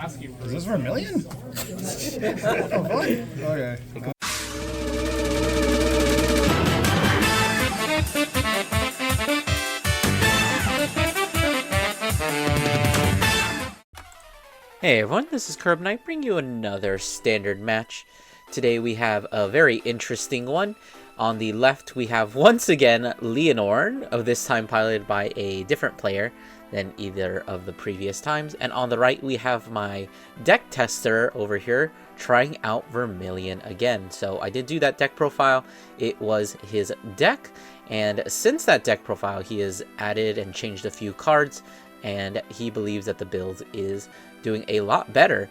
Is this Vermillion? Oh, fun. Okay. Hey everyone, this is Curb and I bring you another standard match. Today we have a very interesting one. On the left we have once again Lianorn, of this time piloted by a different player than either of the previous times. And on the right we have my deck tester over here trying out Vermilion again. So I did do that deck profile. It was his deck, and since that deck profile he has added and changed a few cards, and he believes that the build is doing a lot better,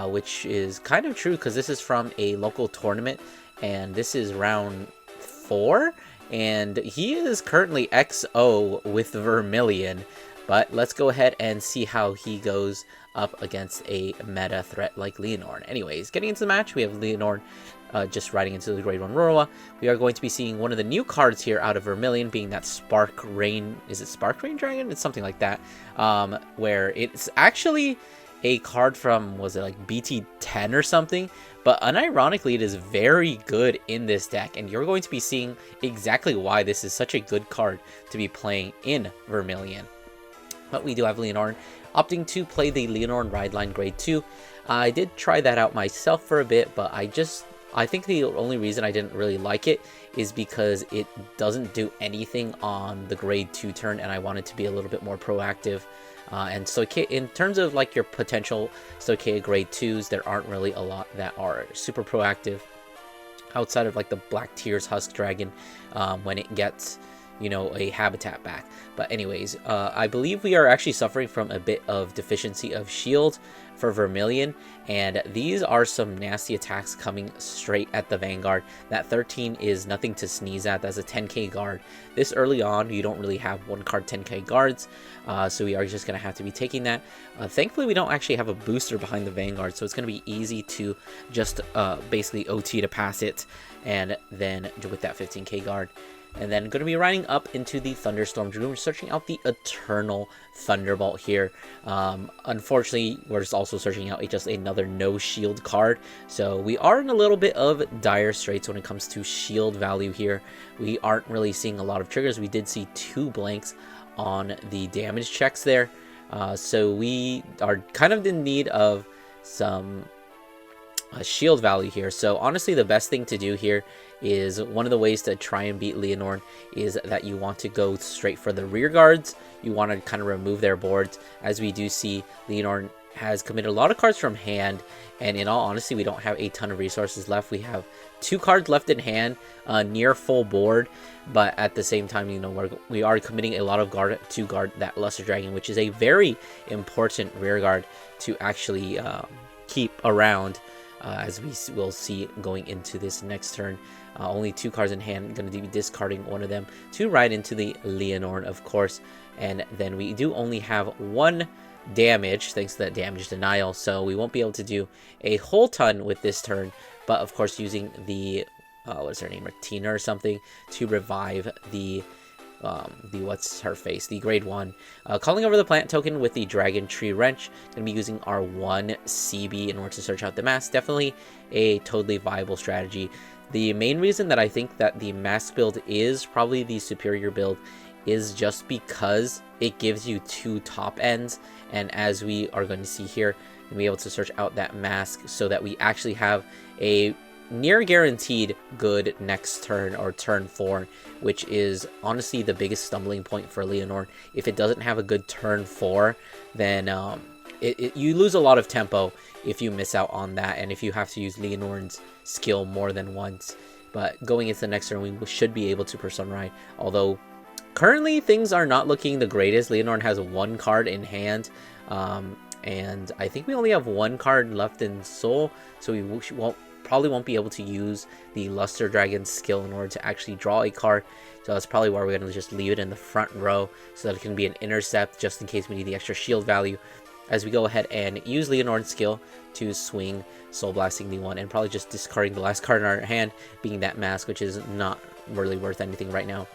which is kind of true because this is from a local tournament and this is round 4 and he is currently XO with Vermilion. But let's go ahead and see how he goes up against a meta threat like Lianorn. Anyways, getting into the match, we have Lianorn just riding into the Grade 1 Roroa. We are going to be seeing one of the new cards here out of Vermilion, being that Spark Rain. Is it Spark Rain Dragon? It's something like that. Where it's actually a card from, was it like BT10 or something? But unironically, it is very good in this deck, and you're going to be seeing exactly why this is such a good card to be playing in Vermilion. But we do have Lianorn opting to play the Lianorn Ride Line Grade 2. I did try that out myself for a bit, but I think the only reason I didn't really like it is because it doesn't do anything on the Grade 2 turn, and I wanted to be a little bit more proactive. And Stoichea, in terms of like your potential Stoichea Grade 2s, there aren't really a lot that are super proactive outside of like the Black Tears Husk Dragon when it gets, you know, a habitat back. But anyways, I believe we are actually suffering from a bit of deficiency of shield for Vermilion, and these are some nasty attacks coming straight at the Vanguard. That 13 is nothing to sneeze at. That's a 10k guard. This early on, you don't really have one card 10k guards, so we are just going to have to be taking that. Thankfully, we don't actually have a booster behind the Vanguard, so it's going to be easy to just basically OT to pass it, and then with that 15k guard. And then going to be riding up into the Thunderstorm Dragoon. We're searching out the Eternal Thunderbolt here. Unfortunately, we're just also searching out just another no shield card. So we are in a little bit of dire straits when it comes to shield value here. We aren't really seeing a lot of triggers. We did see 2 blanks on the damage checks there. So we are kind of in need of some shield value here. So honestly, the best thing to do here is, one of the ways to try and beat Lianorn is that you want to go straight for the rear guards. You want to kind of remove their boards. As we do see, Lianorn has committed a lot of cards from hand, and in all honesty, we don't have a ton of resources left. We have 2 cards left in hand, near full board, but at the same time, you know, we are committing a lot of guard to guard that Luster Dragon, which is a very important rear guard to actually keep around. As we will see going into this next turn. Only 2 cards in hand, going to be discarding one of them to ride into the Lianorn, of course. And then we do only have 1 damage, thanks to that damage denial, so we won't be able to do a whole ton with this turn. But of course, using the, what's her name, Rectina or something, to revive the what's her face, the Grade 1. Calling over the plant token with the Dragon Tree Wrench. Gonna be using our 1 CB in order to search out the mask. Definitely a totally viable strategy. The main reason that I think that the mask build is probably the superior build is just because it gives you 2 top ends, and as we are going to see here, and be able to search out that mask so that we actually have a near guaranteed good next turn, or turn 4, which is honestly the biggest stumbling point for Lianorn. If it doesn't have a good turn 4, then you lose a lot of tempo if you miss out on that, and if you have to use Lianorn's skill more than once. But going into the next turn, we should be able to Person Ride, although currently things are not looking the greatest. Lianorn has 1 card in hand, and I think we only have 1 card left in Soul, so we probably won't be able to use the Luster Dragon skill in order to actually draw a card. So that's probably why we're going to just leave it in the front row so that it can be an intercept just in case we need the extra shield value, as we go ahead and use Lianorn's skill to swing Soul Blasting the 1 and probably just discarding the last card in our hand, being that mask, which is not really worth anything right now.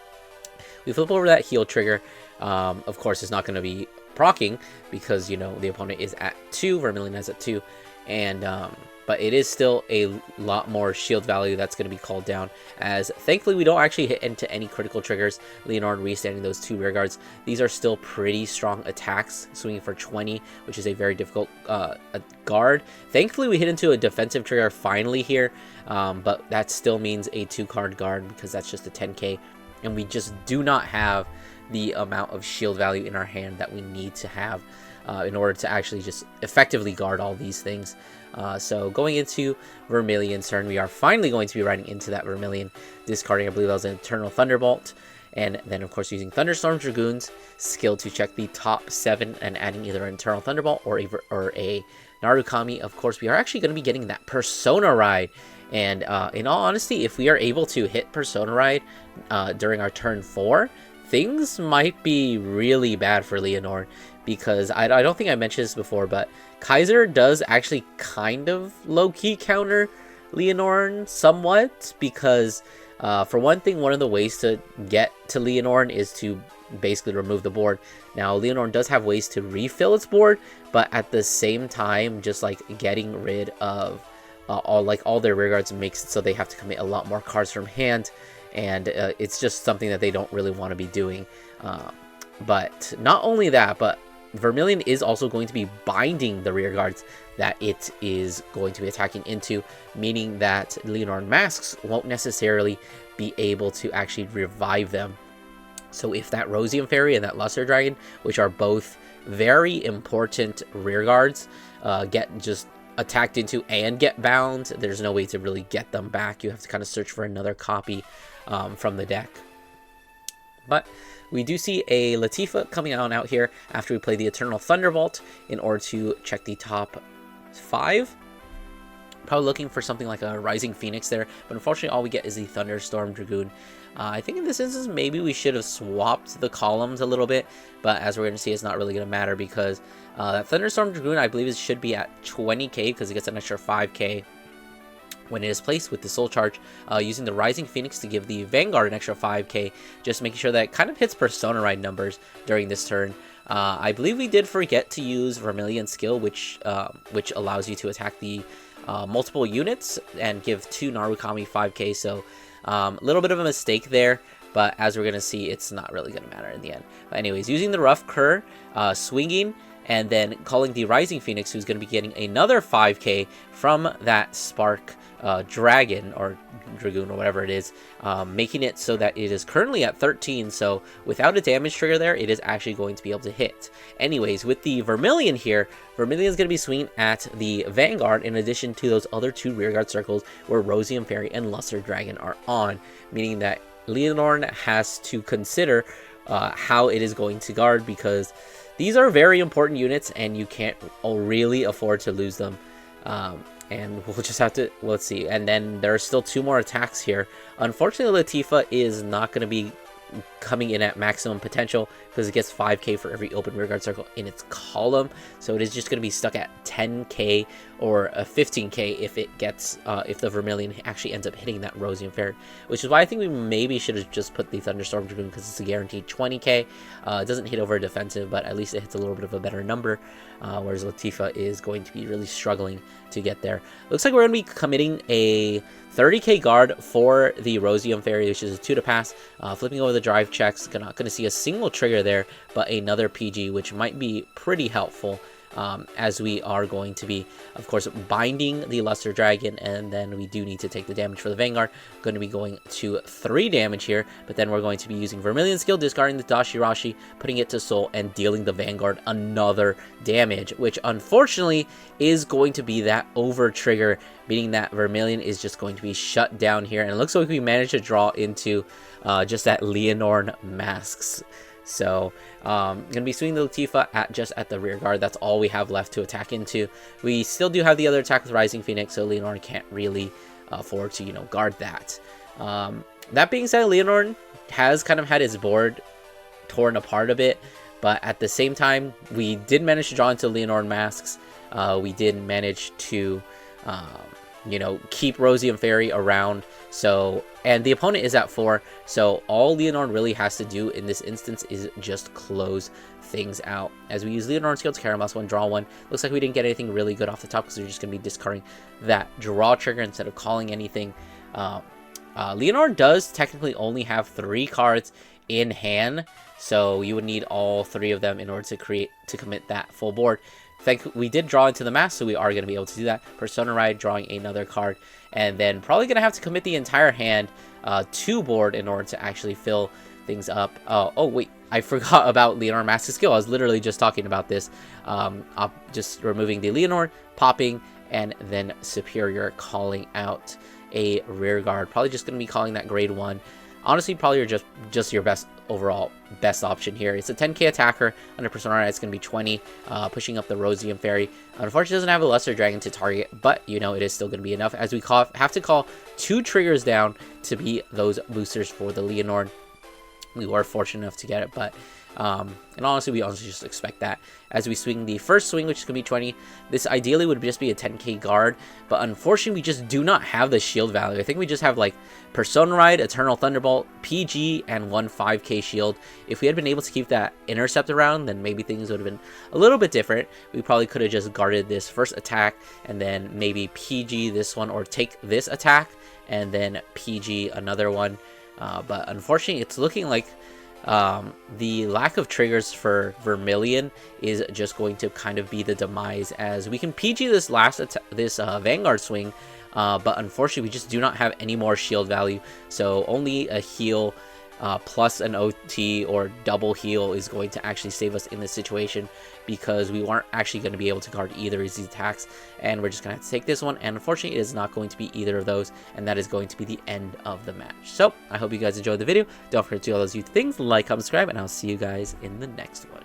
We flip over that heal trigger. Of course, it's not going to be proccing because, you know, the opponent is at 2, Vermilion is at 2, and but it is still a lot more shield value that's going to be called down, as thankfully we don't actually hit into any critical triggers. Lianorn restanding those 2 rear guards. These are still pretty strong attacks, swinging for 20, which is a very difficult guard. Thankfully we hit into a defensive trigger finally here, but that still means a 2-card guard because that's just a 10k, and we just do not have the amount of shield value in our hand that we need to have in order to actually just effectively guard all these things. So going into Vermillion's turn, we are finally going to be riding into that Vermilion, discarding, I believe that was an Eternal Thunderbolt, and then of course using Thunderstorm Dragoon's skill to check the top 7 and adding either an Eternal Thunderbolt or a Narukami. Of course, we are actually going to be getting that Persona Ride, and in all honesty, if we are able to hit Persona Ride during our turn 4, things might be really bad for Lianorn, because I don't think I mentioned this before, but Kaiser does actually kind of low-key counter Lianorn somewhat, because for one thing, one of the ways to get to Lianorn is to basically remove the board. Now, Lianorn does have ways to refill its board, but at the same time, just like getting rid of all their rear guards makes it so they have to commit a lot more cards from hand, and it's just something that they don't really want to be doing. But not only that, but Vermilion is also going to be binding the rear guards that it is going to be attacking into, meaning that Lianorn Masques won't necessarily be able to actually revive them. So if that Rosium Fairy and that Luster Dragon, which are both very important rear guards, get just attacked into and get bound, there's no way to really get them back. You have to kind of search for another copy from the deck. But we do see a Latifa coming out here after we play the Eternal Thunderbolt in order to check the top 5. Probably looking for something like a Rising Phoenix there, but unfortunately all we get is the Thunderstorm Dragoon. I think in this instance maybe we should have swapped the columns a little bit, but as we're going to see, it's not really going to matter because that Thunderstorm Dragoon, I believe, should be at 20k because it gets an extra 5k when it is placed with the Soul Charge, using the Rising Phoenix to give the Vanguard an extra 5k, just making sure that it kind of hits Persona Ride numbers during this turn. I believe we did forget to use Vermilion skill, which allows you to attack the multiple units and give 2 Narukami 5k, so a little bit of a mistake there, but as we're going to see, it's not really going to matter in the end. But anyways, using the Rough Cur, swinging, and then calling the Rising Phoenix, who's going to be getting another 5k from that Spark Dragon or Dragoon or whatever it is, making it so that it is currently at 13, so without a damage trigger there, it is actually going to be able to hit. Anyways, with the Vermilion here, Vermilion is going to be swinging at the Vanguard in addition to those other 2 rearguard circles where Rosium Fairy and Luster Dragon are on, meaning that Lianorn has to consider how it is going to guard, because these are very important units and you can't really afford to lose them. And we'll just have to, let's see. And then there are still 2 more attacks here. Unfortunately, Latifa is not going to be coming in at maximum potential because it gets 5k for every open rearguard circle in its column, so it is just going to be stuck at 10k or a 15k if it gets if the Vermilion actually ends up hitting that Rosium Fairy, which is why I think we maybe should have just put the Thunderstorm Dragoon because it's a guaranteed 20k. It doesn't hit over defensive, but at least it hits a little bit of a better number, whereas Latifa is going to be really struggling to get there. Looks like we're going to be committing a 30k guard for the Rosium Fairy, which is a 2 to pass. Flipping over the drive checks, not going to see a single trigger there, but another PG, which might be pretty helpful, as we are going to be, of course, binding the Luster Dragon, and then we do need to take the damage for the Vanguard. Going to be going to 3 damage here, but then we're going to be using Vermilion skill, discarding the Dashirashi, putting it to Soul, and dealing the Vanguard another damage, which unfortunately is going to be that over trigger, meaning that Vermilion is just going to be shut down here, and it looks like we managed to draw into just that Lianorn Masques. So gonna be swinging the Latifa just at the rear guard. That's all we have left to attack into. We still do have the other attack with Rising Phoenix, so Lianorn can't really afford to, you know, guard that. That being said, Lianorn has kind of had his board torn apart a bit, but at the same time, we did manage to draw into Lianorn Masques. We did manage to you know, keep Rosium Fairy around. So, and the opponent is at 4, so all Lianorn really has to do in this instance is just close things out. As we use Lianorn skill to Caramel's 1, draw 1. Looks like we didn't get anything really good off the top because we're just going to be discarding that draw trigger instead of calling anything. Lianorn does technically only have 3 cards in hand, so you would need all 3 of them in order to commit that full board. We did draw into the Masques, so we are going to be able to do that. Persona Ride, drawing another card, and then probably going to have to commit the entire hand to board in order to actually fill things up. Oh wait, I forgot about Lianorn Masques skill. I was literally just talking about this. Just removing the Lianorn, popping, and then Superior calling out a rear guard. Probably just going to be calling that grade 1. Honestly, probably just your best option here. It's a 10k attacker. Under Persona Ride, it's going to be 20, pushing up the Rosium Fairy. Unfortunately, it doesn't have a Lesser Dragon to target, but, you know, it is still going to be enough, as we have to call 2 triggers down to be those boosters for the Lianorn. We were fortunate enough to get it, but and honestly, we honestly just expect that. As we swing the first swing, which is going to be 20, this ideally would just be a 10k guard, but unfortunately, we just do not have the shield value. I think we just have, like, Persona Ride, Eternal Thunderbolt, PG, and 1 5k shield. If we had been able to keep that Intercept around, then maybe things would have been a little bit different. We probably could have just guarded this first attack, and then maybe PG this one, or take this attack, and then PG another one. But unfortunately, it's looking like the lack of triggers for Vermillion is just going to kind of be the demise, as we can PG this Vanguard swing, but unfortunately, we just do not have any more shield value. So only a heal plus an OT or double heal is going to actually save us in this situation, because we weren't actually going to be able to guard either of these attacks, and we're just going to have to take this one, and unfortunately it is not going to be either of those, and that is going to be the end of the match. So I hope you guys enjoyed the video. Don't forget to do all those things, like, comment, subscribe, and I'll see you guys in the next one.